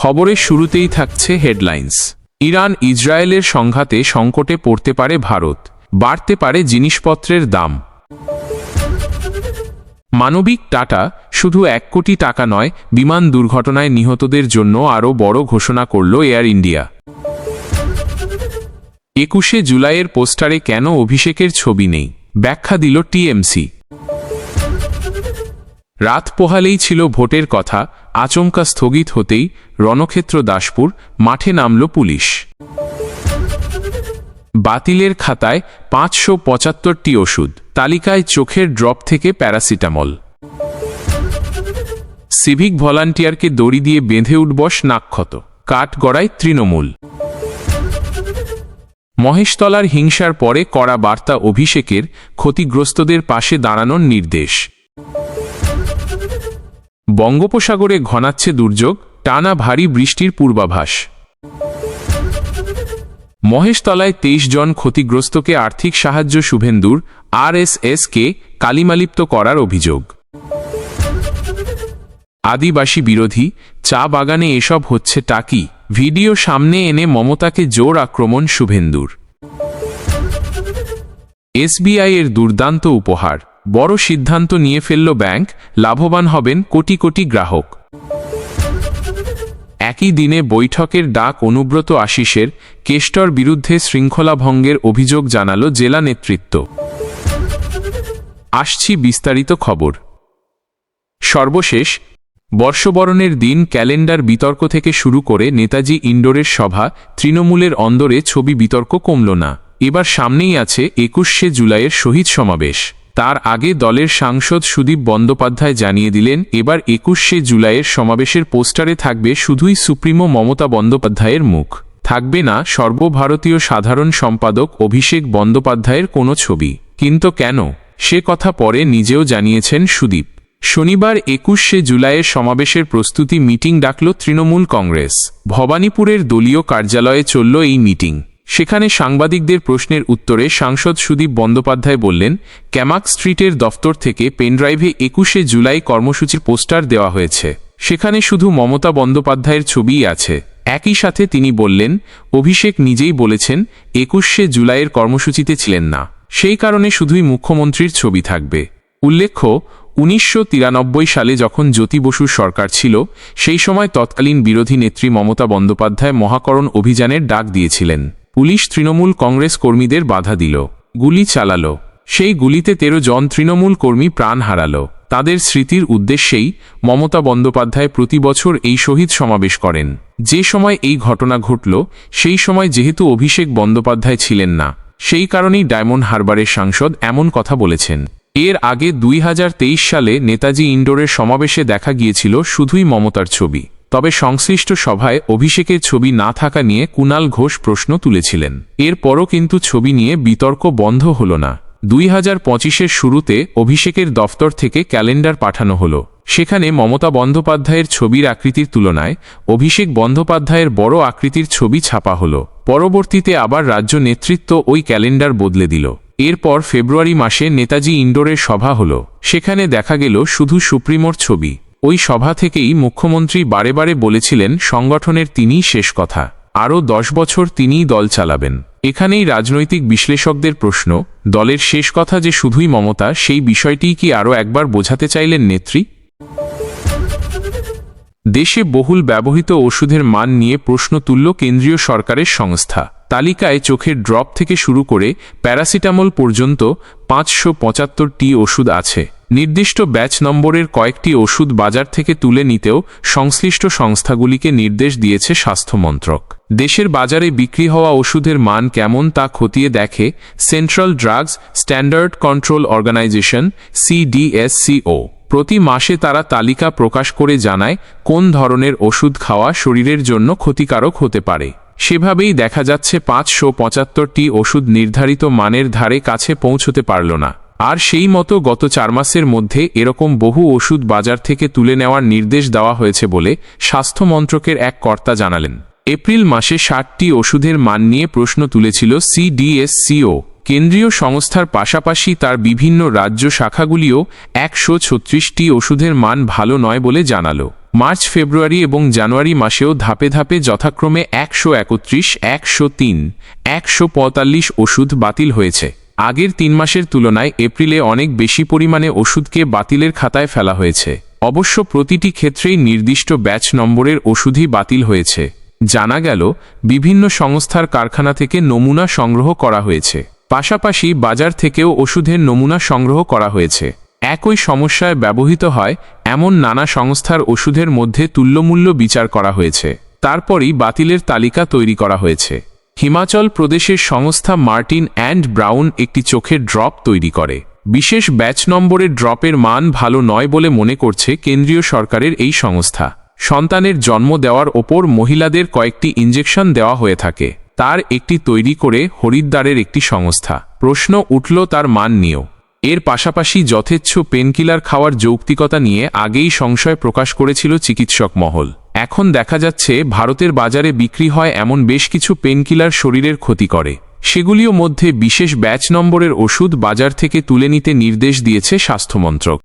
খবরের শুরুতেই থাকছে হেডলাইন্স। ইরান ইসরায়েলের সংঘাতে সংকটে পড়তে পারে ভারত, বাড়তে পারে জিনিসপত্রের দাম। মানবিক টাটা শুধু 1 কোটি টাকা নয়, বিমান দুর্ঘটনায় নিহতদের জন্য আরও বড় ঘোষণা করল এয়ার ইন্ডিয়া। 21শে জুলাইয়ের পোস্টারে কেন অভিষেকের ছবি নেই, ব্যাখ্যা দিল টিএমসি। রাত পোহালেই ছিল ভোটের কথা, আচমকা স্থগিত হতেই রণক্ষেত্র দাসপুর মাঠে নামল পুলিশ। বাতিলের খাতায় 575টি ওষুধ, তালিকায় চোখের ড্রপ থেকে প্যারাসিটামল। সিভিক ভলান্টিয়ারকে দড়ি দিয়ে বেঁধে উঠবস নাকক্ষত, কাঠগড়ায় তৃণমূল। মহেশতলার হিংসার পরে কড়া বার্তা অভিষেকের, ক্ষতিগ্রস্তদের পাশে দাঁড়ানোর নির্দেশ। বঙ্গোপসাগরে ঘনাচ্ছে দুর্যোগ, টানা ভারী বৃষ্টির পূর্বাভাস। মহেশতলায় 23 জন ক্ষতিগ্রস্তকে আর্থিক সাহায্য শুভেন্দুর, আরএসএসকে কালিমালিপ্ত করার অভিযোগ। আদিবাসী বিরোধী চা বাগানে এসব হচ্ছে টাকি, ভিডিও সামনে এনে মমতাকে জোর আক্রমণ শুভেন্দুর। এসবিআই এর দুর্দান্ত উপহার, বড় সিদ্ধান্ত নিয়ে ফেলল ব্যাংক, লাভবান হবেন কোটি কোটি গ্রাহক। একই দিনে বৈঠকের ডাক অনুব্রত আশিসের, কেষ্টর বিরুদ্ধে শৃঙ্খলা ভঙ্গের অভিযোগ জানালো জেলা নেতৃত্ব। আসছি বিস্তারিত খবর। সর্বশেষ বর্ষবরণের দিন ক্যালেন্ডার বিতর্ক থেকে শুরু করে নেতাজি ইন্ডোরের সভা, তৃণমূলের অন্দরে ছবি বিতর্ক কমল না। এবার সামনেই আছে 21শে জুলাইয়ের শহীদ সমাবেশ। তার আগে দলের সাংসদ সুদীপ বন্দ্যোপাধ্যায় জানিয়ে দিলেন, এবার 21শে জুলাইয়ের সমাবেশের পোস্টারে থাকবে শুধুই সুপ্রিমো মমতা বন্দ্যোপাধ্যায়ের মুখ, থাকবে না সর্বভারতীয় সাধারণ সম্পাদক অভিষেক বন্দ্যোপাধ্যায়ের কোনো ছবি। কিন্তু কেন, সে কথা পরে নিজেও জানিয়েছেন সুদীপ। শনিবার 21শে জুলাইয়ের সমাবেশের প্রস্তুতি মিটিং ডাকল তৃণমূল কংগ্রেস। ভবানীপুরের দলীয় কার্যালয়ে চলল এই মিটিং। সেখানে সাংবাদিকদের প্রশ্নের উত্তরে সাংসদ সুদীপ বন্দ্যোপাধ্যায় বললেন, ক্যামাক স্ট্রিটের দফতর থেকে পেনড্রাইভে 21শে জুলাই কর্মসূচির পোস্টার দেওয়া হয়েছে, সেখানে শুধু মমতা বন্দ্যোপাধ্যায়ের ছবিই আছে। একই সাথে তিনি বললেন, অভিষেক নিজেই বলেছেন 21শে জুলাইয়ের কর্মসূচিতে ছিলেন না, সেই কারণে শুধুই মুখ্যমন্ত্রীর ছবি থাকবে। উল্লেখ্য, 1993 সালে যখন জ্যোতি বসুর সরকার ছিল, সেই সময় তৎকালীন বিরোধী নেত্রী মমতা বন্দ্যোপাধ্যায় মহাকরণ অভিযানের ডাক দিয়েছিলেন। পুলিশ তৃণমূল কংগ্রেস কর্মীদের বাধা দিল, গুলি চালাল। সেই গুলিতে 13 জন তৃণমূল কর্মী প্রাণ হারাল। তাদের স্মৃতির উদ্দেশ্যেই মমতা বন্দ্যোপাধ্যায় প্রতি বছর এই শহীদ সমাবেশ করেন। যে সময় এই ঘটনা ঘটল, সেই সময় যেহেতু অভিষেক বন্দ্যোপাধ্যায় ছিলেন না, সেই কারণেই ডায়মন্ড হারবারের সাংসদ এমন কথা বলেছেন। এর আগে 2023 সালে নেতাজি ইন্ডোরের সমাবেশে দেখা গিয়েছিল শুধুই মমতার ছবি। তবে সংশ্লিষ্ট সভায় অভিষেকের ছবি না থাকা নিয়ে কুণাল ঘোষ প্রশ্ন তুলেছিলেন। এরপরও কিন্তু ছবি নিয়ে বিতর্ক বন্ধ হল না। 2025-এর শুরুতে অভিষেকের দফতর থেকে ক্যালেন্ডার পাঠানো হলো। সেখানে মমতা বন্দ্যোপাধ্যায়ের ছবির আকৃতির তুলনায় অভিষেক বন্দ্যোপাধ্যায়ের বড় আকৃতির ছবি ছাপা হলো। পরবর্তীতে আবার রাজ্য নেতৃত্ব ওই ক্যালেন্ডার বদলে দিল। এরপর ফেব্রুয়ারি মাসে নেতাজি ইন্ডোরের সভা হলো। সেখানে দেখা গেল শুধু সুপ্রিমোর ছবি। ওই সভা থেকেই মুখ্যমন্ত্রী বারে বারে বলেছিলেন সংগঠনের তিনিই শেষ কথা, আরও 10 বছর তিনিই দল চালাবেন। এখানেই রাজনৈতিক বিশ্লেষকদের প্রশ্ন, দলের শেষ কথা যে শুধুই মমতা, সেই বিষয়টিই কি আরও একবার বোঝাতে চাইলেন নেত্রী? দেশে বহুল ব্যবহৃত ওষুধের মান নিয়ে প্রশ্ন তুলল কেন্দ্রীয় সরকারের সংস্থা। তালিকায় চোখের ড্রপ থেকে শুরু করে প্যারাসিটামল পর্যন্ত 575টি ওষুধ আছে। নির্দিষ্ট ব্যাচ নম্বরের কয়েকটি ওষুধ বাজার থেকে তুলে নিতেও সংশ্লিষ্ট সংস্থাগুলিকে নির্দেশ দিয়েছে স্বাস্থ্য মন্ত্রক। দেশের বাজারে বিক্রি হওয়া ওষুধের মান কেমন তা খতিয়ে দেখে central drugs standard control organisation CDSCO। প্রতি মাসে তারা তালিকা প্রকাশ করে জানায় কোন ধরনের ওষুধ খাওয়া শরীরের জন্য ক্ষতিকারক হতে পারে। সেভাবেই দেখা যাচ্ছে 575টি ওষুধ নির্ধারিত মানের ধারে কাছে পৌঁছতে পারল না। আর সেই মতো গত 4 মাসের মধ্যে এরকম বহু ওষুধ বাজার থেকে তুলে নেওয়ার নির্দেশ দেওয়া হয়েছে বলে স্বাস্থ্য মন্ত্রকের এক কর্তা জানালেন। এপ্রিল মাসে 60টি ওষুধের মান নিয়ে প্রশ্ন তুলেছিল CDSCO। কেন্দ্রীয় সংস্থার পাশাপাশি তার বিভিন্ন রাজ্য শাখাগুলিও 136টি ওষুধের মান ভালো নয় বলে জানালো। মার্চ, ফেব্রুয়ারি এবং জানুয়ারি মাসেও ধাপে ধাপে যথাক্রমে 131, 103, 145 ওষুধ বাতিল হয়েছে। আগের 3 মাসের তুলনায় এপ্রিলে অনেক বেশি পরিমাণে ওষুধকে বাতিলের খাতায় ফেলা হয়েছে। অবশ্য প্রতিটি ক্ষেত্রেই নির্দিষ্ট ব্যাচ নম্বরের ওষুধই বাতিল হয়েছে। জানা গেল, বিভিন্ন সংস্থার কারখানা থেকে নমুনা সংগ্রহ করা হয়েছে। পাশাপাশি বাজার থেকেও ওষুধের নমুনা সংগ্রহ করা হয়েছে। একই সমস্যায় ব্যবহৃত হয় এমন নানা সংস্থার ওষুধের মধ্যে তুল্যমূল্য বিচার করা হয়েছে। তারপরই বাতিলের তালিকা তৈরি করা হয়েছে। হিমাচল প্রদেশের সংস্থা মার্টিন অ্যান্ড ব্রাউন একটি চোখের ড্রপ তৈরি করে। বিশেষ ব্যাচ নম্বরের ড্রপের মান ভালো নয় বলে মনে করছে কেন্দ্রীয় সরকারের এই সংস্থা। সন্তানের জন্ম দেওয়ার ওপর মহিলাদের কয়েকটি ইঞ্জেকশন দেওয়া হয়ে থাকে, তার একটি তৈরি করে হরিদ্বারের একটি সংস্থা। প্রশ্ন উঠল তার মান নিয়েও। এর পাশাপাশি যথেচ্ছ পেনকিলার খাওয়ার যৌক্তিকতা নিয়ে আগেই সংশয় প্রকাশ করেছিল চিকিৎসক মহল। এখন দেখা যাচ্ছে ভারতের বাজারে বিক্রি হয় এমন বেশ কিছু পেনকিলার শরীরের ক্ষতি করে। সেগুলিও মধ্যে বিশেষ ব্যাচ নম্বরের ওষুধ বাজার থেকে তুলে নিতে নির্দেশ দিয়েছে স্বাস্থ্যমন্ত্রক।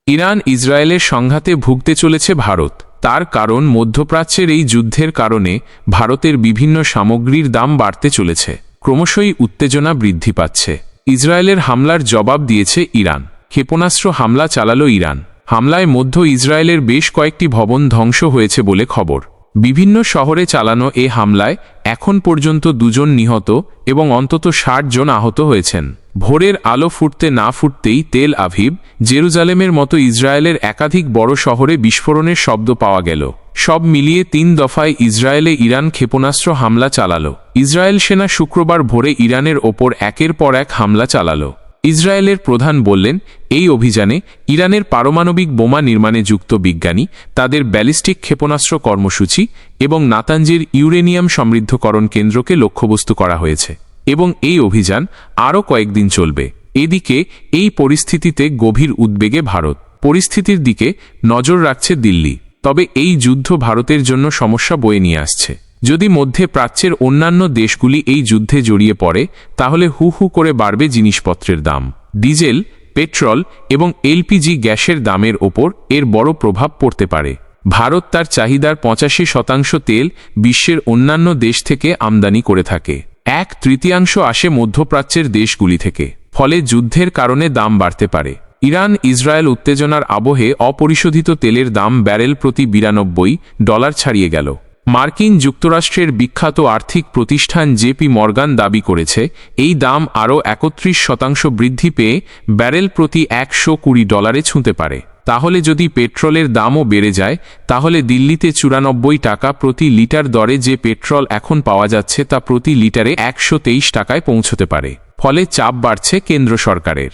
ইরান ইসরায়েলের সংঘাতে ভুগতে চলেছে ভারত। তার কারণ, মধ্যপ্রাচ্যের এই যুদ্ধের কারণে ভারতের বিভিন্ন সামগ্রীর দাম বাড়তে চলেছে। ক্রমশই উত্তেজনা বৃদ্ধি পাচ্ছে। ইসরায়েলের হামলার জবাব দিয়েছে ইরান। ক্ষেপণাস্ত্র হামলা চালালো ইরান। হামলায় মধ্য ইসরায়েলের বেশ কয়েকটি ভবন ধ্বংস হয়েছে বলে খবর। বিভিন্ন শহরে চালানো এ হামলায় এখন পর্যন্ত 2 জন নিহত এবং অন্তত 60 জন আহত হয়েছেন। ভোরের আলো ফুটতে না ফুটতেই তেল আভিভ, জেরুজালেমের মতো ইসরায়েলের একাধিক বড় শহরে বিস্ফোরণের শব্দ পাওয়া গেল। সব মিলিয়ে 3 দফায় ইসরায়েলে ইরান ক্ষেপণাস্ত্র হামলা চালালো। ইসরায়েল সেনা শুক্রবার ভোরে ইরানের ওপর একের পর এক হামলা চালালো। ইসরায়েলের প্রধান বললেন, এই অভিযানে ইরানের পারমাণবিক বোমা নির্মাণে যুক্ত বিজ্ঞানী, তাদের ব্যালিস্টিক ক্ষেপণাস্ত্র কর্মসূচি এবং নাতাঞ্জের ইউরেনিয়াম সমৃদ্ধকরণ কেন্দ্রকে লক্ষ্যবস্তু করা হয়েছে এবং এই অভিযান আরও কয়েকদিন চলবে। এদিকে এই পরিস্থিতিতে গভীর উদ্বেগে ভারত। পরিস্থিতির দিকে নজর রাখছে দিল্লি। তবে এই যুদ্ধ ভারতের জন্য সমস্যা বয়ে নিয়ে আসছে। যদি মধ্যে প্রাচ্যের অন্যান্য দেশগুলি এই যুদ্ধে জড়িয়ে পড়ে, তাহলে হু হু করে বাড়বে জিনিসপত্রের দাম। ডিজেল, পেট্রোল এবং এলপিজি গ্যাসের দামের ওপর এর বড় প্রভাব পড়তে পারে। ভারত তার চাহিদার 85% তেল বিশ্বের অন্যান্য দেশ থেকে আমদানি করে থাকে। 1/3 আসে মধ্যপ্রাচ্যের দেশগুলি থেকে। ফলে যুদ্ধের কারণে দাম বাড়তে পারে। ইরান ইসরায়েল উত্তেজনার আবহে অপরিশোধিত তেলের দাম ব্যারেল প্রতি $92 ছাড়িয়ে গেল। মার্কিন যুক্তরাষ্ট্রের বিখ্যাত আর্থিক প্রতিষ্ঠান জেপি মর্গান দাবি করেছে, এই দাম আরও 31% বৃদ্ধি পেয়ে ব্যারেল প্রতি $120 ছুঁতে পারে। তাহলে যদি পেট্রোলের দামও বেড়ে যায়, তাহলে দিল্লিতে $94 প্রতি লিটার দরে যে পেট্রোল এখন পাওয়া যাচ্ছে তা প্রতি লিটারে $123 পৌঁছতে পারে। ফলে চাপ বাড়ছে কেন্দ্র সরকারের।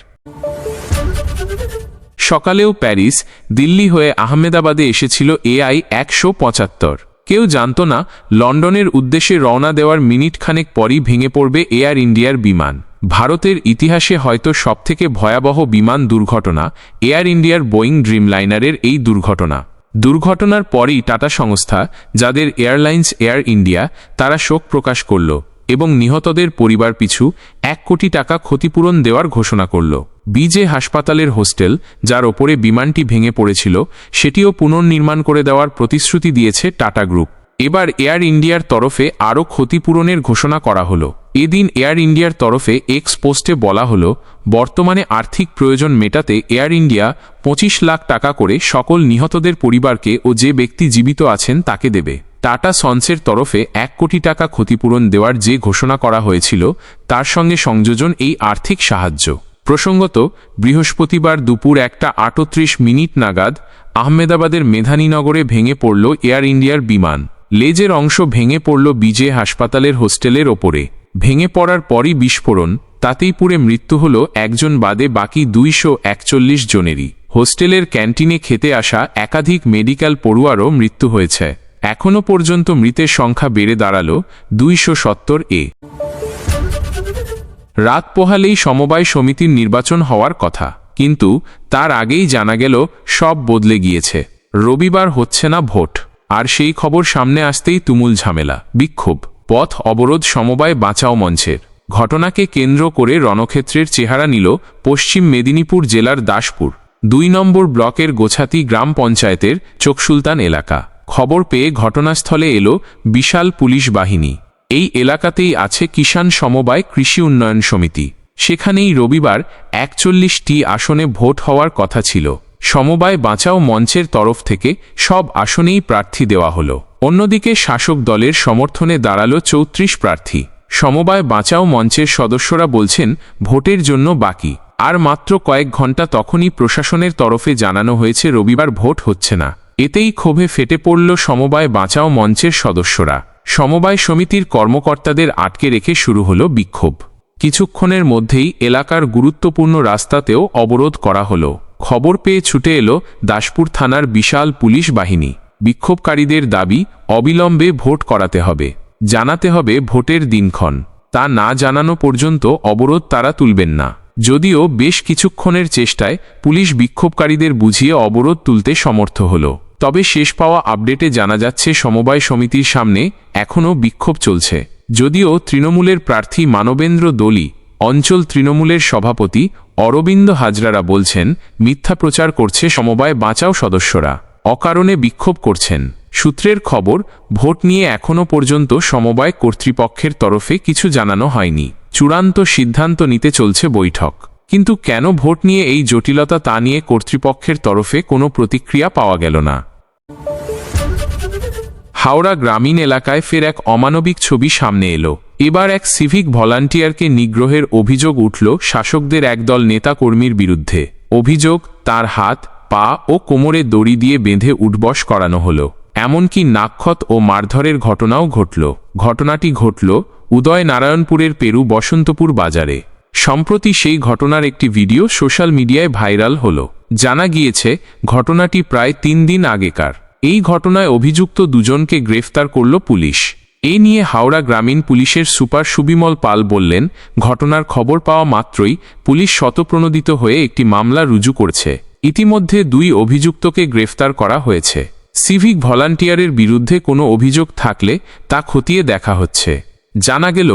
সকালেও প্যারিস, দিল্লি হয়ে আহমেদাবাদে এসেছিল AI-175। কেউ জানত না লন্ডনের উদ্দেশ্যে রওনা দেওয়ার মিনিট খানেক পরই ভেঙে পড়বে এয়ার ইন্ডিয়ার বিমান। ভারতের ইতিহাসে হয়তো সবথেকে ভয়াবহ বিমান দুর্ঘটনা এয়ার ইন্ডিয়ার বোয়িং ড্রিমলাইনারের এই দুর্ঘটনা। দুর্ঘটনার পরই টাটা সংস্থা, যাদের এয়ারলাইন্স এয়ার ইন্ডিয়া, তারা শোক প্রকাশ করল এবং নিহতদের পরিবার পিছু $1 কোটি ক্ষতিপূরণ দেওয়ার ঘোষণা করল। বিজে হাসপাতালের হোস্টেল, যার ওপরে বিমানটি ভেঙে পড়েছিল, সেটিও পুনর্নির্মাণ করে দেওয়ার প্রতিশ্রুতি দিয়েছে টাটা গ্রুপ। এবার এয়ার ইন্ডিয়ার তরফে আরও ক্ষতিপূরণের ঘোষণা করা হলো। এদিন এয়ার ইন্ডিয়ার তরফে এক্স পোস্টে বলা হলো, বর্তমানে আর্থিক প্রয়োজন মেটাতে এয়ার ইন্ডিয়া $25 লাখ করে সকল নিহতদের পরিবারকে ও যে ব্যক্তি জীবিত আছেন তাকে দেবে। টাটা সন্সের তরফে $1 কোটি ক্ষতিপূরণ দেওয়ার যে ঘোষণা করা হয়েছিল, তার সঙ্গে সংযোজন এই আর্থিক সাহায্য। প্রসঙ্গত, বৃহস্পতিবার দুপুর 1:38 নাগাদ আহমেদাবাদের মেধানীনগরে ভেঙে পড়ল এয়ার ইন্ডিয়ার বিমান। লেজের অংশ ভেঙে পড়ল বিজে হাসপাতালের হোস্টেলের ওপরে। ভেঙে পড়ার পরই বিস্ফোরণ, তাতেই পুড়ে মৃত্যু হল 1 জন বাদে বাকি 241 জনেরই। হোস্টেলের ক্যান্টিনে খেতে আসা একাধিক মেডিকেল পড়ুয়ারও মৃত্যু হয়েছে। এখনও পর্যন্ত মৃতের সংখ্যা বেড়ে দাঁড়াল 270। রাত পোহালেই সমবায় সমিতির নির্বাচন হওয়ার কথা, কিন্তু তার আগেই জানা গেল সব বদলে গিয়েছে। রবিবার হচ্ছে না ভোট, আর সেই খবর সামনে আসতেই তুমুল ঝামেলা, বিক্ষোভ, পথ অবরোধ সমবায় বাঁচাও মঞ্চের। ঘটনাকে কেন্দ্র করে রণক্ষেত্রের চেহারা নিল পশ্চিম মেদিনীপুর জেলার দাসপুর। 2 নম্বর ব্লকের গোছাতি গ্রাম পঞ্চায়েতের চোখসুলতান এলাকা। খবর পেয়ে ঘটনাস্থলে এলো বিশাল পুলিশ বাহিনী। এই এলাকাতেই আছে কিষাণ সমবায় কৃষি উন্নয়ন সমিতি। সেখানেই রবিবার 41টি আসনে ভোট হওয়ার কথা ছিল। সমবায় বাঁচাও মঞ্চের তরফ থেকে সব আসনেই প্রার্থী দেওয়া হলো। অন্যদিকে শাসক দলের সমর্থনে দাঁড়ালো 34 প্রার্থী। সমবায় বাঁচাও মঞ্চের সদস্যরা বলছেন ভোটের জন্য বাকি আর মাত্র কয়েক ঘন্টা, তখনই প্রশাসনের তরফে জানানো হয়েছে রবিবার ভোট হচ্ছে না। এতেই ক্ষোভে ফেটে পড়ল সমবায় বাঁচাও মঞ্চের সদস্যরা। সমবায় সমিতির কর্মকর্তাদের আটকে রেখে শুরু হলো বিক্ষোভ। কিছুক্ষণের মধ্যেই এলাকার গুরুত্বপূর্ণ রাস্তাতেও অবরোধ করা হলো। খবর পেয়ে ছুটে এলো দাসপুর থানার বিশাল পুলিশ বাহিনী। বিক্ষোভকারীদের দাবি অবিলম্বে ভোট করাতে হবে, জানাতে হবে ভোটের দিনক্ষণ। তা না জানানো পর্যন্ত অবরোধ তারা তুলবেন না। যদিও বেশ কিছুক্ষণের চেষ্টায় পুলিশ বিক্ষোভকারীদের বুঝিয়ে অবরোধ তুলতে সমর্থ হল। তবে শেষ পাওয়া আপডেটে জানা যাচ্ছে সমবায় সমিতির সামনে এখনও বিক্ষোভ চলছে। যদিও তৃণমূলের প্রার্থী মানবেন্দ্র দোলি, অঞ্চল তৃণমূলের সভাপতি অরবিন্দ হাজরারা বলছেন মিথ্যা প্রচার করছে সমবায় বাঁচাও সদস্যরা, অকারণে বিক্ষোভ করছেন। সূত্রের খবর, ভোট নিয়ে এখনও পর্যন্ত সমবায় কর্তৃপক্ষের তরফে কিছু জানানো হয়নি। চূড়ান্ত সিদ্ধান্ত নিতে চলছে বৈঠক। কিন্তু কেন ভোট নিয়ে এই জটিলতা তা নিয়ে কর্তৃপক্ষের তরফে কোনো প্রতিক্রিয়া পাওয়া গেল না। হাওড়া গ্রামীণ এলাকায় ফের এক অমানবিক ছবি সামনে এলো। এবার এক সিভিক ভলান্টিয়ারকে নিগ্রহের অভিযোগ উঠল শাসকদের একদল নেতাকর্মীর বিরুদ্ধে। অভিযোগ, তার হাত, পা ও কোমরে দড়ি দিয়ে বেঁধে উঠবস করানো হলো। এমনকি নাক্ষত ও মারধরের ঘটনাও ঘটল। ঘটনাটি ঘটল উদয়নারায়ণপুরের পেরু বসন্তপুর বাজারে। সম্প্রতি সেই ঘটনার একটি ভিডিও সোশ্যাল মিডিয়ায় ভাইরাল হল। জানা গিয়েছে ঘটনাটি প্রায় 3 দিন আগেকার। এই ঘটনায় অভিযুক্ত দুজনকে গ্রেফতার করল পুলিশ। এ নিয়ে হাওড়া গ্রামীণ পুলিশের সুপার সুবিমল পাল বললেন, ঘটনার খবর পাওয়া মাত্রই পুলিশ স্বতঃপ্রণোদিত হয়ে একটি মামলা রুজু করছে। ইতিমধ্যে 2 অভিযুক্তকে গ্রেফতার করা হয়েছে। সিভিক ভলান্টিয়ারের বিরুদ্ধে কোনো অভিযোগ থাকলে তা খতিয়ে দেখা হচ্ছে। জানা গেল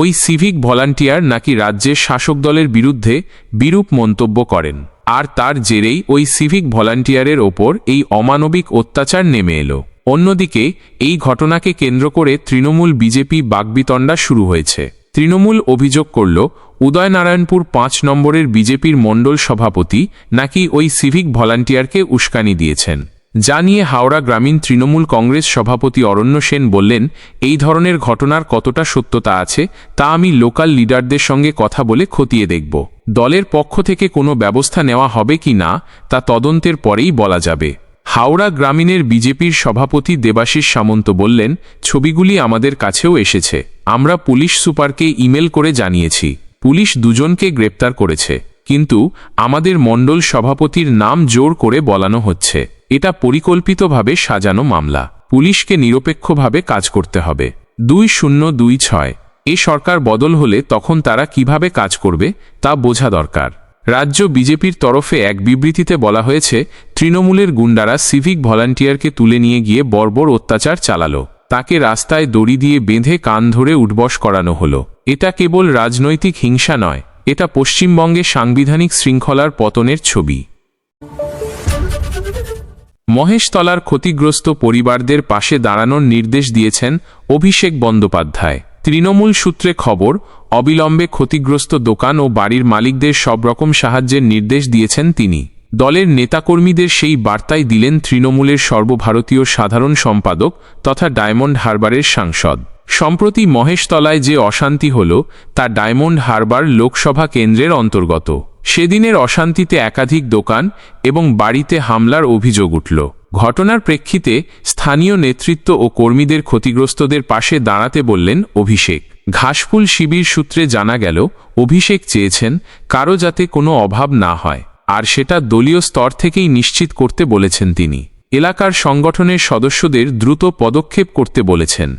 ওই সিভিক ভলান্টিয়ার নাকি রাজ্যের শাসক দলের বিরুদ্ধে বিরূপ মন্তব্য করেন, আর তার জেরেই ওই সিভিক ভলান্টিয়ারের ওপর এই অমানবিক অত্যাচার নেমে এলো। অন্যদিকে এই ঘটনাকে কেন্দ্র করে তৃণমূল বিজেপি বাকবিতণ্ডা শুরু হয়েছে। তৃণমূল অভিযোগ করল উদয়নারায়ণপুর 5 নম্বরের বিজেপির মণ্ডল সভাপতি নাকি ওই সিভিক ভলান্টিয়ারকে উস্কানি দিয়েছেন। যা নিয়ে হাওড়া গ্রামীণ তৃণমূল কংগ্রেস সভাপতি অরণ্য সেন বললেন, এই ধরনের ঘটনার কতটা সত্যতা আছে তা আমি লোকাল লিডারদের সঙ্গে কথা বলে খতিয়ে দেখব। দলের পক্ষ থেকে কোনো ব্যবস্থা নেওয়া হবে কি না তা তদন্তের পরেই বলা যাবে। হাওড়া গ্রামীণের বিজেপির সভাপতি দেবাশিস সামন্ত বললেন, ছবিগুলি আমাদের কাছেও এসেছে। আমরা পুলিশ সুপারকে ইমেল করে জানিয়েছি। পুলিশ 2 জনকে গ্রেপ্তার করেছে, কিন্তু আমাদের মণ্ডল সভাপতির নাম জোর করে বলানো হচ্ছে। এটা পরিকল্পিতভাবে সাজানো মামলা। পুলিশকে নিরপেক্ষভাবে কাজ করতে হবে। 2026 এ সরকার বদল হলে তখন তারা কিভাবে কাজ করবে তা বোঝা দরকার। রাজ্য বিজেপির তরফে এক বিবৃতিতে বলা হয়েছে, তৃণমূলের গুন্ডারা সিভিক ভলান্টিয়ারকে তুলে নিয়ে গিয়ে বর্বর অত্যাচার চালালো। তাকে রাস্তায় দড়ি দিয়ে বেঁধে কান ধরে উঠবস করানো হলো। এটা কেবল রাজনৈতিক হিংসা নয়, এটা পশ্চিমবঙ্গে সাংবিধানিক শৃঙ্খলার পতনের ছবি। মহেশতলার ক্ষতিগ্রস্ত পরিবারদের পাশে দাঁড়ানোর নির্দেশ দিয়েছেন অভিষেক বন্দ্যোপাধ্যায়। তৃণমূল সূত্রে খবর, অবিলম্বে ক্ষতিগ্রস্ত দোকান ও বাড়ির মালিকদের সব রকম সাহায্যের নির্দেশ দিয়েছেন তিনি। দলের নেতাকর্মীদের সেই বার্তাই দিলেন তৃণমূলের সর্বভারতীয় সাধারণ সম্পাদক তথা ডায়মন্ড হারবারের সাংসদ। সম্প্রতি মহেশতলায় যে অশান্তি হল তা ডায়মন্ড হারবার লোকসভা কেন্দ্রের অন্তর্গত। সেদিনের অশান্তিতে একাধিক দোকান এবং বাড়িতে হামলার অভিযোগ উঠল। ঘটনার প্রেক্ষিতে স্থানীয় নেতৃত্ব ও কর্মীদের ক্ষতিগ্রস্তদের পাশে দাঁড়াতে বললেন অভিষেক। ঘাসফুল শিবির সূত্রে জানা গেল, অভিষেক চেয়েছেন কারো যাতে কোনো অভাব না হয়, আর সেটা দলীয় স্তর থেকেই নিশ্চিত করতে বলেছেন তিনি। এলাকার সংগঠনের সদস্যদের দ্রুত পদক্ষেপ করতে বলেছেন।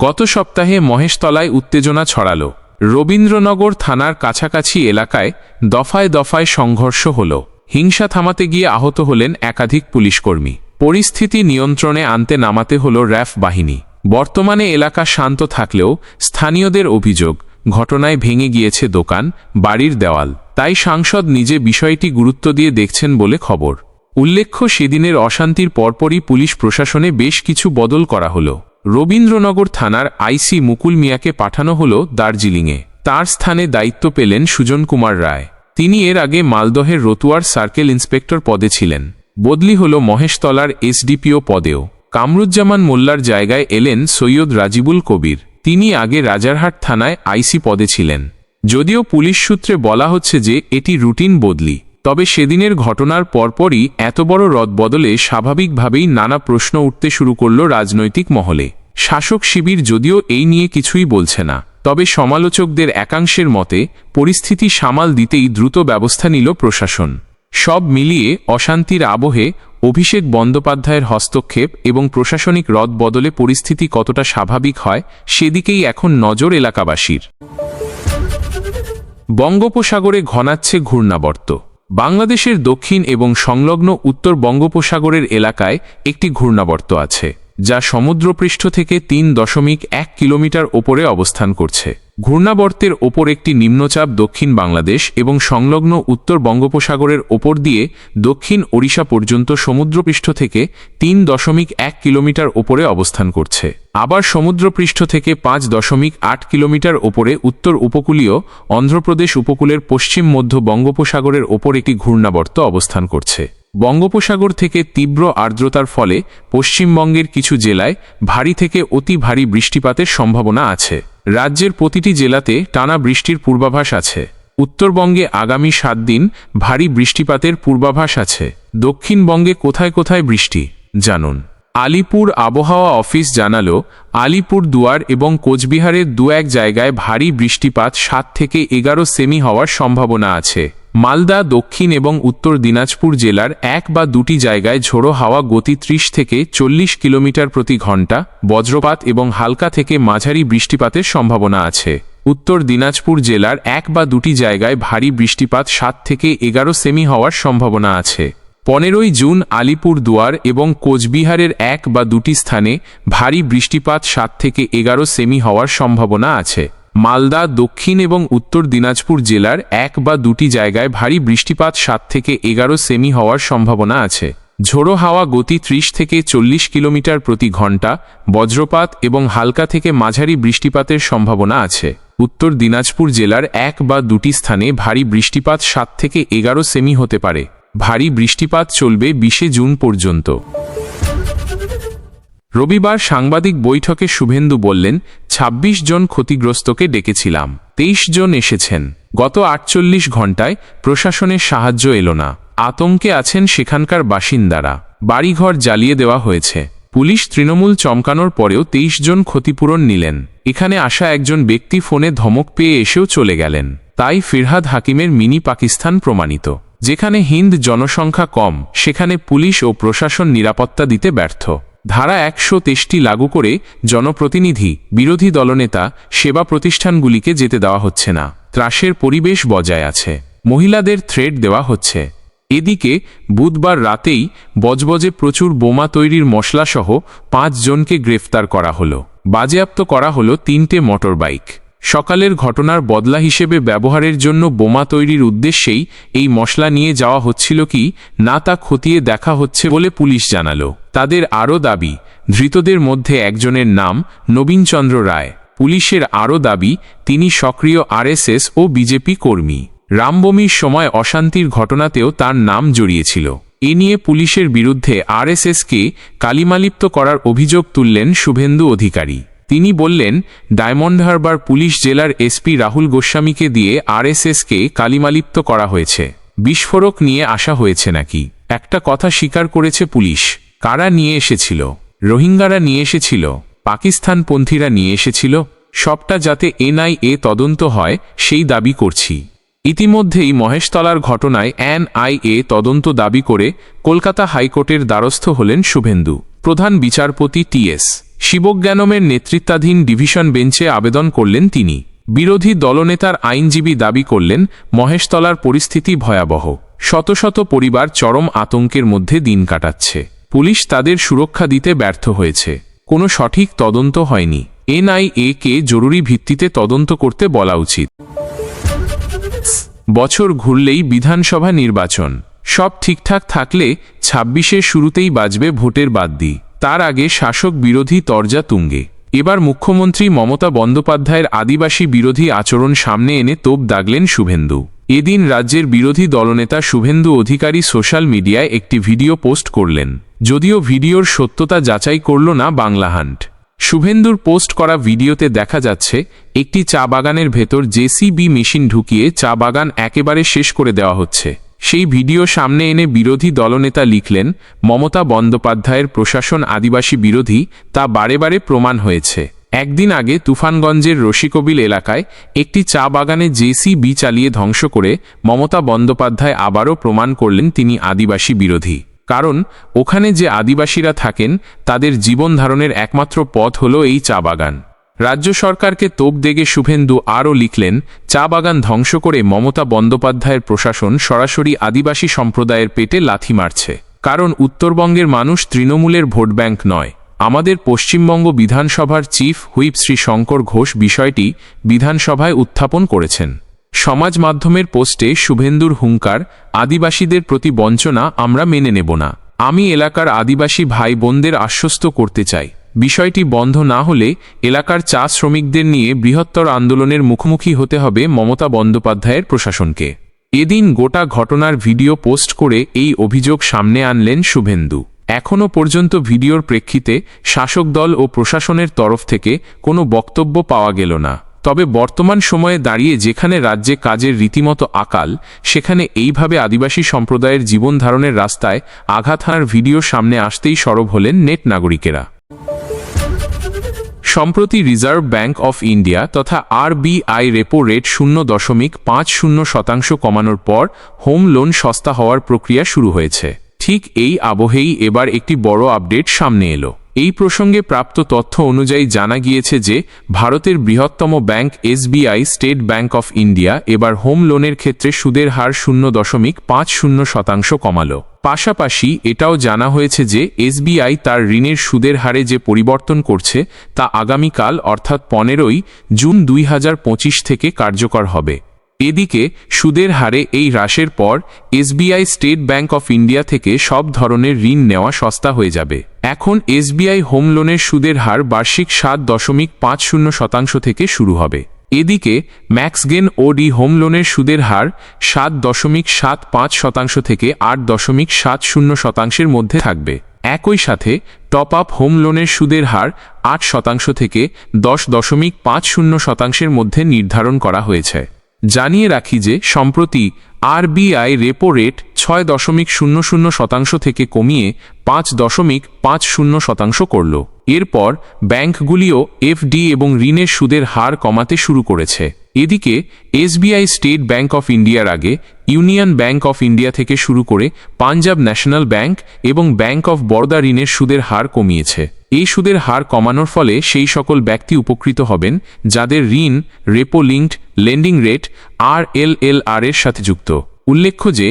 গত সপ্তাহে মহেশতলায় উত্তেজনা ছড়ালো। রবীন্দ্রনগর থানার কাছাকাছি এলাকায় দফায় দফায় সংঘর্ষ হল। হিংসা থামাতে গিয়ে আহত হলেন একাধিক পুলিশকর্মী। পরিস্থিতি নিয়ন্ত্রণে আনতে নামাতে হল র্যাফ বাহিনী। বর্তমানে এলাকা শান্ত থাকলেও স্থানীয়দের অভিযোগ, ঘটনায় ভেঙে গিয়েছে দোকান, বাড়ির দেওয়াল। তাই সাংসদ নিজে বিষয়টি গুরুত্ব দিয়ে দেখছেন বলে খবর। উল্লেখ্য, সেদিনের অশান্তির পরপরই পুলিশ প্রশাসনে বেশ কিছু বদল করা হল। রবীন্দ্রনগর থানার আইসি মুকুল মিয়াকে পাঠানো হল দার্জিলিংয়ে। তার স্থানে দায়িত্ব পেলেন সুজন কুমার রায়। তিনি এর আগে মালদহের রতুয়ার সার্কেল ইন্সপেক্টর পদে ছিলেন। বদলি হল মহেশতলার এসডিপিও পদেও। কামরুজ্জামান মোল্লার জায়গায় এলেন সৈয়দ রাজিবুল কবির। তিনি আগে রাজারহাট থানায় আইসি পদে ছিলেন। যদিও পুলিশ সূত্রে বলা হচ্ছে যে এটি রুটিন বদলি, তবে সেদিনের ঘটনার পরপরই এত বড় রদবদলে স্বাভাবিকভাবেই নানা প্রশ্ন উঠতে শুরু করল রাজনৈতিক মহলে। শাসক শিবির যদিও এই নিয়ে কিছুই বলছে না, তবে সমালোচকদের একাংশের মতে পরিস্থিতি সামাল দিতেই দ্রুত ব্যবস্থা নিল প্রশাসন। সব মিলিয়ে অশান্তির আবহে অভিষেক বন্দ্যোপাধ্যায়ের হস্তক্ষেপ এবং প্রশাসনিক রদবদলে পরিস্থিতি কতটা স্বাভাবিক হয় সেদিকেই এখন নজর এলাকাবাসীর। বঙ্গোপসাগরে ঘনাচ্ছে ঘূর্ণাবর্ত। বাংলাদেশের দক্ষিণ এবং সংলগ্ন উত্তর বঙ্গোপসাগরের এলাকায় একটি ঘূর্ণাবর্ত আছে, যা সমুদ্রপৃষ্ঠ থেকে ৩.১ কিলোমিটার ওপরে অবস্থান করছে। ঘূর্ণাবর্তের ওপর একটি নিম্নচাপ দক্ষিণ বাংলাদেশ এবং সংলগ্ন উত্তর বঙ্গোপসাগরের ওপর দিয়ে দক্ষিণ ওড়িশা পর্যন্ত সমুদ্রপৃষ্ঠ থেকে ৩.১ কিলোমিটার ওপরে অবস্থান করছে। আবার সমুদ্রপৃষ্ঠ থেকে ৫.৮ কিলোমিটার ওপরে উত্তর উপকূলীয় অন্ধ্রপ্রদেশ উপকূলের পশ্চিম মধ্য বঙ্গোপসাগরের ওপর একটি ঘূর্ণাবর্ত অবস্থান করছে। বঙ্গোপসাগর থেকে তীব্র আর্দ্রতার ফলে পশ্চিমবঙ্গের কিছু জেলায় ভারী থেকে অতি ভারী বৃষ্টিপাতের সম্ভাবনা আছে। রাজ্যের প্রতিটি জেলাতে টানা বৃষ্টির পূর্বাভাস আছে। উত্তরবঙ্গে আগামী ৭ দিন ভারী বৃষ্টিপাতের পূর্বাভাস আছে। দক্ষিণবঙ্গে কোথায় কোথায় বৃষ্টি জানুন। আলিপুর আবহাওয়া অফিস জানালো, আলিপুরদুয়ার এবং কোচবিহারের ২-১ জায়গায় ভারী বৃষ্টিপাত ৭ থেকে ১১ সেমি হওয়ার সম্ভাবনা আছে। মালদা, দক্ষিণ এবং উত্তর দিনাজপুর জেলার ১ বা ২টি জায়গায় ঝোড়ো হাওয়া গতি ৩০ থেকে ৪০ কিলোমিটার প্রতি ঘন্টা, বজ্রপাত এবং হালকা থেকে মাঝারি বৃষ্টিপাতের সম্ভাবনা আছে। উত্তর দিনাজপুর জেলার ১ বা ২টি জায়গায় ভারী বৃষ্টিপাত ৭ থেকে ১১ সেমি হওয়ার সম্ভাবনা আছে। ১৫ই জুন আলিপুরদুয়ার এবং কোচবিহারের ১ বা ২টি স্থানে ভারী বৃষ্টিপাত ৭ থেকে ১১ সেমি হওয়ার সম্ভাবনা আছে। মালদা, দক্ষিণ এবং উত্তর দিনাজপুর জেলার ১ বা ২টি জায়গায় ভারী বৃষ্টিপাত ৭ থেকে ১১ সেমি হওয়ার সম্ভাবনা আছে। ঝোড়ো হাওয়া গতি ৩০ থেকে ৪০ কিলোমিটার প্রতি ঘন্টা, বজ্রপাত এবং হালকা থেকে মাঝারি বৃষ্টিপাতের সম্ভাবনা আছে। উত্তর দিনাজপুর জেলার ১ বা ২টি স্থানে ভারী বৃষ্টিপাত ৭ থেকে ১১ সেমি হতে পারে। ভারী বৃষ্টিপাত চলবে ২০ জুন পর্যন্ত। রবিবার সাংবাদিক বৈঠকে শুভেন্দু বললেন, ২৬ জন ক্ষতিগ্রস্তকে ডেকেছিলাম, ২৩ জন এসেছেন। গত ৪৮ ঘণ্টায় প্রশাসনের সাহায্য এলো না। আতঙ্কে আছেন সেখানকার বাসিন্দারা। বাড়িঘর জ্বালিয়ে দেওয়া হয়েছে। পুলিশ তৃণমূল চমকানোর পরেও ২৩ জন ক্ষতিপূরণ নিলেন। এখানে আসা একজন ব্যক্তি ফোনে ধমক পেয়ে এসেও চলে গেলেন। তাই ফিরহাদ হাকিমের মিনি পাকিস্তান প্রমাণিত। যেখানে হিন্দ জনসংখ্যা কম, সেখানে পুলিশ ও প্রশাসন নিরাপত্তা দিতে ব্যর্থ। ধারা ১২৩ লাগু করে জনপ্রতিনিধি, বিরোধী দলনেতা, সেবা প্রতিষ্ঠানগুলিকে যেতে দেওয়া হচ্ছে না। ত্রাসের পরিবেশ বজায় আছে। মহিলাদের থ্রেট দেওয়া হচ্ছে। এদিকে বুধবার রাতেই বজবজে প্রচুর বোমা তৈরির মশলাসহ ৫ জনকে গ্রেফতার করা হলো। বাজেয়াপ্ত করা হলো ৩টে মোটরবাইক। সকালের ঘটনার বদলা হিসেবে ব্যবহারের জন্য বোমা তৈরির উদ্দেশ্যেই এই মশলা নিয়ে যাওয়া হচ্ছিল কি না তা খতিয়ে দেখা হচ্ছে বলে পুলিশ জানালো। তাদের আরও দাবি, ধৃতদের মধ্যে একজনের নাম নবীনচন্দ্র রায়। পুলিশের আরও দাবি, তিনি সক্রিয় আরএসএস ও বিজেপি কর্মী। রামবমির সময় অশান্তির ঘটনাতেও তার নাম জড়িয়েছিল। এ নিয়ে পুলিশের বিরুদ্ধে আরএসএসকে কালিমালিপ্ত করার অভিযোগ তুললেন শুভেন্দু অধিকারী। তিনি বললেন, ডায়মন্ড হারবার পুলিশ জেলার এসপি রাহুল গোস্বামীকে দিয়ে আরএসএসকে কালিমালিপ্ত করা হয়েছে। বিস্ফোরক নিয়ে আসা হয়েছে নাকি? একটা কথা স্বীকার করেছে পুলিশ। কারা নিয়ে এসেছিল? রোহিঙ্গারা নিয়ে এসেছিল? পাকিস্তানপন্থীরা নিয়ে এসেছিল? সবটা যাতে এনআইএ তদন্ত হয় সেই দাবি করছি। ইতিমধ্যেই মহেশতলার ঘটনায় এনআইএ তদন্ত দাবি করে কলকাতা হাইকোর্টের দ্বারস্থ হলেন শুভেন্দু। প্রধান বিচারপতি টিএস শিবজ্ঞানমের নেতৃত্বাধীন ডিভিশন বেঞ্চে আবেদন করলেন তিনি। বিরোধী দলনেতার আইনজীবী দাবি করলেন, মহেশতলার পরিস্থিতি ভয়াবহ। শত শত পরিবার চরম আতঙ্কের মধ্যে দিন কাটাচ্ছে। পুলিশ তাদের সুরক্ষা দিতে ব্যর্থ হয়েছে। কোনো সঠিক তদন্ত হয়নি। NIA কে জরুরি ভিত্তিতে তদন্ত করতে বলা উচিত। বছর ঘুরলেই বিধানসভা নির্বাচন। সব ঠিকঠাক থাকলে ২৬-এর শুরুতেই বাজবে ভোটের বাদ্যি। তার আগে শাসক বিরোধী তরজা তুঙ্গে। এবার মুখ্যমন্ত্রী মমতা বন্দ্যোপাধ্যায়ের আদিবাসী বিরোধী আচরণ সামনে এনে তোপ দাগলেন শুভেন্দু। এদিন রাজ্যের বিরোধী দলনেতা শুভেন্দু অধিকারী সোশ্যাল মিডিয়ায় একটি ভিডিও পোস্ট করলেন, যদিও ভিডিওর সত্যতা যাচাই করল না বাংলাহান্ট। শুভেন্দুর পোস্ট করা ভিডিওতে দেখা যাচ্ছে একটি চা বাগানের ভেতর জেসিবি মেশিন ঢুকিয়ে চা বাগান একেবারে শেষ করে দেওয়া হচ্ছে। সেই ভিডিও সামনে এনে বিরোধী দলনেতা লিখলেন, মমতা বন্দ্যোপাধ্যায়ের প্রশাসন আদিবাসী বিরোধী, তা বারে বারে প্রমাণ হয়েছে। একদিন আগে তুফানগঞ্জের রশিকবিল এলাকায় একটি চা বাগানে জেসিবি চালিয়ে ধ্বংস করে মমতা বন্দ্যোপাধ্যায় আবারও প্রমাণ করলেন তিনি আদিবাসী বিরোধী। কারণ ওখানে যে আদিবাসীরা থাকেন তাদের জীবন ধারণের একমাত্র পথ হল এই চা বাগান। রাজ্য সরকারকে তোপ দেগে শুভেন্দু আরও লিখলেন, চা বাগান ধ্বংস করে মমতা বন্দ্যোপাধ্যায়ের প্রশাসন সরাসরি আদিবাসী সম্প্রদায়ের পেটে লাথি মারছে। কারণ উত্তরবঙ্গের মানুষ তৃণমূলের ভোট ব্যাংক নয়। আমাদের পশ্চিমবঙ্গ বিধানসভার চিফ হুইপ শ্রী শঙ্কর ঘোষ বিষয়টি বিধানসভায় উত্থাপন করেছেন। সমাজ মাধ্যমের পোস্টে শুভেন্দুর হুঙ্কার, আদিবাসীদের প্রতি বঞ্চনা আমরা মেনে নেব না। আমি এলাকার আদিবাসী ভাই বোনদের আশ্বস্ত করতে চাই, বিষয়টি বন্ধ না হলে এলাকার চা শ্রমিকদের নিয়ে বৃহত্তর আন্দোলনের মুখোমুখি হতে হবে মমতা বন্দ্যোপাধ্যায়ের প্রশাসনকে। এদিন গোটা ঘটনার ভিডিও পোস্ট করে এই অভিযোগ সামনে আনলেন শুভেন্দু। এখনও পর্যন্ত ভিডিওর প্রেক্ষিতে শাসক দল ও প্রশাসনের তরফ থেকে কোনো বক্তব্য পাওয়া গেল না। তবে বর্তমান সময়ে দাঁড়িয়ে যেখানে রাজ্যে কাজের রীতিমতো আকাল, সেখানে এইভাবে আদিবাসী সম্প্রদায়ের জীবন ধারণের রাস্তায় আঘাত হানার ভিডিও সামনে আসতেই সরব হলেন নেট নাগরিকেরা। সম্প্রতি রিজার্ভ ব্যাংক অফ ইন্ডিয়া তথা RBI রেপো রেট 0.50% কমানোর পর হোম লোন সস্তা হওয়ার প্রক্রিয়া শুরু হয়েছে। ঠিক এই আবহেই এবার একটি বড় আপডেট সামনে এলো। এই প্রসঙ্গে প্রাপ্ত তথ্য অনুযায়ী জানা গিয়েছে যে ভারতের বৃহত্তম bank SBI state bank of India এবার হোম লোনের ক্ষেত্রে সুদের হার 0.50% কমালো। পাশাপাশি এটাও জানা হয়েছে যে SBI তার ঋণের সুদের হারে যে পরিবর্তন করছে তা আগামীকাল অর্থাৎ 15ই জুন 2025 থেকে কার্যকর হবে। এদিকে সুদের হারে এই হ্রাসের পর SBI state bank of India থেকে সব ধরনের ঋণ নেওয়া সস্তা হয়ে যাবে। এখন SBI হোম লোনের সুদের হার বার্ষিক 7.50% থেকে শুরু হবে। এদিকে ম্যাক্সগেন ওডি হোম লোনের সুদের হার 7.75% থেকে 8.70% মধ্যে থাকবে। একই সাথে টপ আপ হোম লোনের সুদের হার 8% থেকে 10.50% মধ্যে নির্ধারণ করা হয়েছে। জানিয়ে রাখি যে সম্প্রতি RBI রেপো রেট 6.00% থেকে কমিয়ে 5.50% করল। এরপর ব্যাংকগুলিও FD এবং ঋণের সুদের হার কমাতে শুরু করেছে। এদিকে SBI স্টেট ব্যাংক অফ ইন্ডিয়ার আগে ইউনিয়ন ব্যাংক অফ ইন্ডিয়া থেকে শুরু করে পাঞ্জাব ন্যাশনাল ব্যাংক এবং ব্যাংক অফ বরোদা ঋণের সুদের হার কমিয়েছে। এই সুদের হার কমানোর ফলে সেই সকল ব্যক্তি উপকৃত হবেন যাদের ঋণ repo linked lending rate RLLR এর সাথে যুক্ত। উল্লেখ্য যে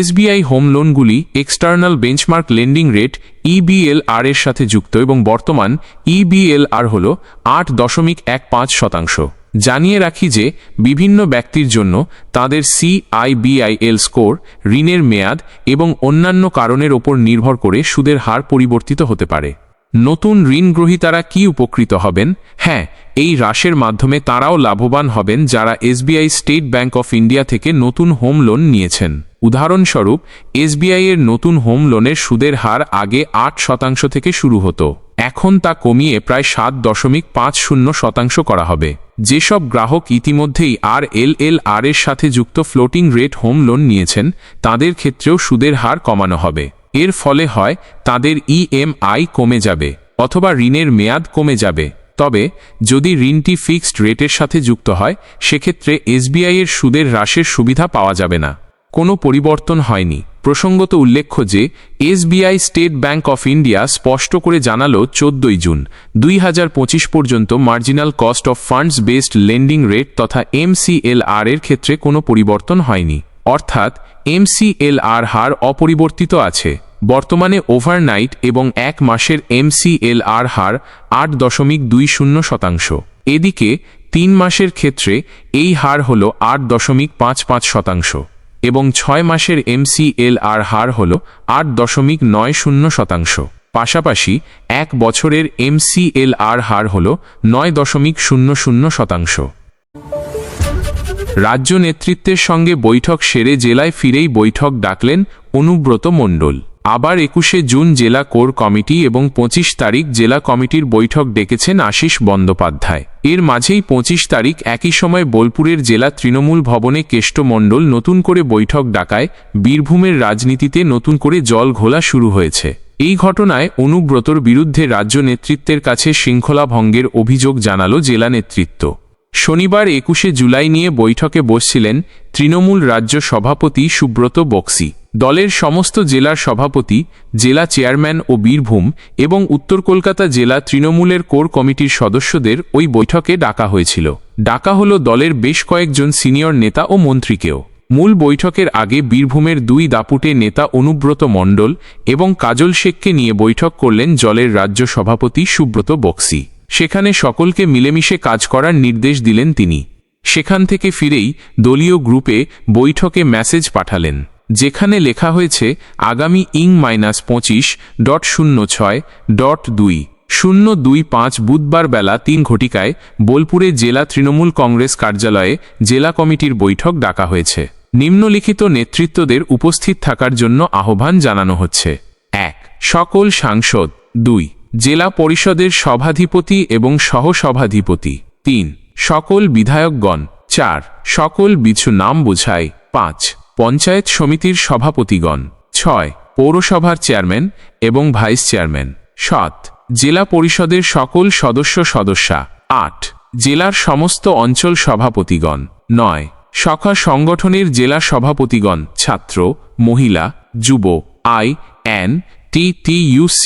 SBI হোম লোনগুলি external benchmark lending rate EBLR এর সাথে যুক্ত এবং বর্তমান EBLR হল 8.15%। জানিয়ে রাখি যে বিভিন্ন ব্যক্তির জন্য তাদের CIBIL স্কোর, ঋণের মেয়াদ এবং অন্যান্য কারণের ওপর নির্ভর করে সুদের হার পরিবর্তিত হতে পারে। নতুন ঋণ গ্রহীতারা কি উপকৃত হবেন? হ্যাঁ, এই হ্রাসের মাধ্যমে তারাও লাভবান হবেন যারা SBI state bank of India থেকে নতুন হোম লোন নিয়েছেন। উদাহরণস্বরূপ SBI এর নতুন হোম লোনের সুদের হার আগে 8% থেকে শুরু হতো, এখন তা কমিয়ে প্রায় 7.50% করা হবে। যেসব গ্রাহক ইতিমধ্যেই RLLR এর সাথে যুক্ত ফ্লোটিং রেট হোম লোন নিয়েছেন তাদের ক্ষেত্রেও সুদের হার কমানো হবে। এর ফলে হয় তাদের EMI কমে যাবে অথবা ঋণের মেয়াদ কমে যাবে। তবে যদি ঋণটি ফিক্সড রেটের সাথে যুক্ত হয় সেক্ষেত্রে SBI এর সুদের হ্রাসের সুবিধা পাওয়া যাবে না। কোনো পরিবর্তন হয়নি। প্রসঙ্গত উল্লেখ্য যে SBI state bank of India স্পষ্ট করে জানালো 14 জুন 2025 পর্যন্ত marginal cost of funds based lending rate তথা MCLR এর ক্ষেত্রে কোনো পরিবর্তন হয়নি, অর্থাৎ MCLR হার অপরিবর্তিত আছে। বর্তমানে ওভারনাইট এবং 1 মাসের MCLR হার 8.20%। এদিকে 3 মাসের ক্ষেত্রে এই হার হল 8.55% এবং 6 মাসের MCLR হার হল 8.90%। পাশাপাশি 1 বছরের MCLR হার হল 9.00%। রাজ্য নেতৃত্বের সঙ্গে বৈঠক সেরে জেলায় ফিরেই বৈঠক ডাকলেন অনুব্রত মণ্ডল। আবার 21শে জুন জেলা কোর কমিটি এবং 25 তারিখ জেলা কমিটির বৈঠক ডেকেছেন আশিস বন্দ্যোপাধ্যায়। এর মাঝেই 25 তারিখ একই সময় বোলপুরের জেলা তৃণমূল ভবনে কেষ্ট মণ্ডল নতুন করে বৈঠক ডাকায় বীরভূমের রাজনীতিতে নতুন করে জল ঘোলা শুরু হয়েছে। এই ঘটনায় অনুব্রতর বিরুদ্ধে রাজ্য নেতৃত্বের কাছে শৃঙ্খলা ভঙ্গের অভিযোগ জানালো জেলা নেতৃত্ব। শনিবার 21শে জুলাই নিয়ে বৈঠকে বসছিলেন তৃণমূল রাজ্য সভাপতি সুব্রত বক্সি, দলের সমস্ত জেলার সভাপতি, জেলা চেয়ারম্যান ও বীরভূম এবং উত্তর কলকাতা জেলা তৃণমূলের কোর কমিটির সদস্যদের ওই বৈঠকে ডাকা হয়েছিল। ডাকা হলো দলের বেশ কয়েকজন সিনিয়র নেতা ও মন্ত্রীকেও। মূল বৈঠকের আগে বীরভূমের 2 দাপুটে নেতা অনুব্রত মণ্ডল এবং কাজল শেখকে নিয়ে বৈঠক করলেন দলের রাজ্য সভাপতি সুব্রত বক্সি। সেখানে সকলকে মিলেমিশে কাজ করার নির্দেশ দিলেন তিনি। সেখান থেকে ফিরেই দলীয় গ্রুপে বৈঠকে মেসেজ পাঠালেন, যেখানে লেখা হয়েছে আগামী Iং-25.06.2/025 বুধবার বেলা 3 ঘটিকায় বোলপুরে জেলা তৃণমূল কংগ্রেস কার্যালয়ে জেলা কমিটির বৈঠক ডাকা হয়েছে। নিম্নলিখিত নেতৃত্বদের উপস্থিত থাকার জন্য আহ্বান জানানো হচ্ছে। 1. সকল সাংসদ। 2. জেলা পরিষদের সভাধিপতি এবং সহসভাধিপতি। 3. সকল বিধায়কগণ। 4. সকল বিছু নাম বোঝায়। 5. পঞ্চায়েত সমিতির সভাপতিগণ। 6. পৌরসভার চেয়ারম্যান এবং ভাইস চেয়ারম্যান। 7. জেলা পরিষদের সকল সদস্যা। 8. জেলার সমস্ত অঞ্চল সভাপতিগণ। 9. শাখা সংগঠনের জেলা সভাপতিগণ, ছাত্র, মহিলা, যুব, INTTUC।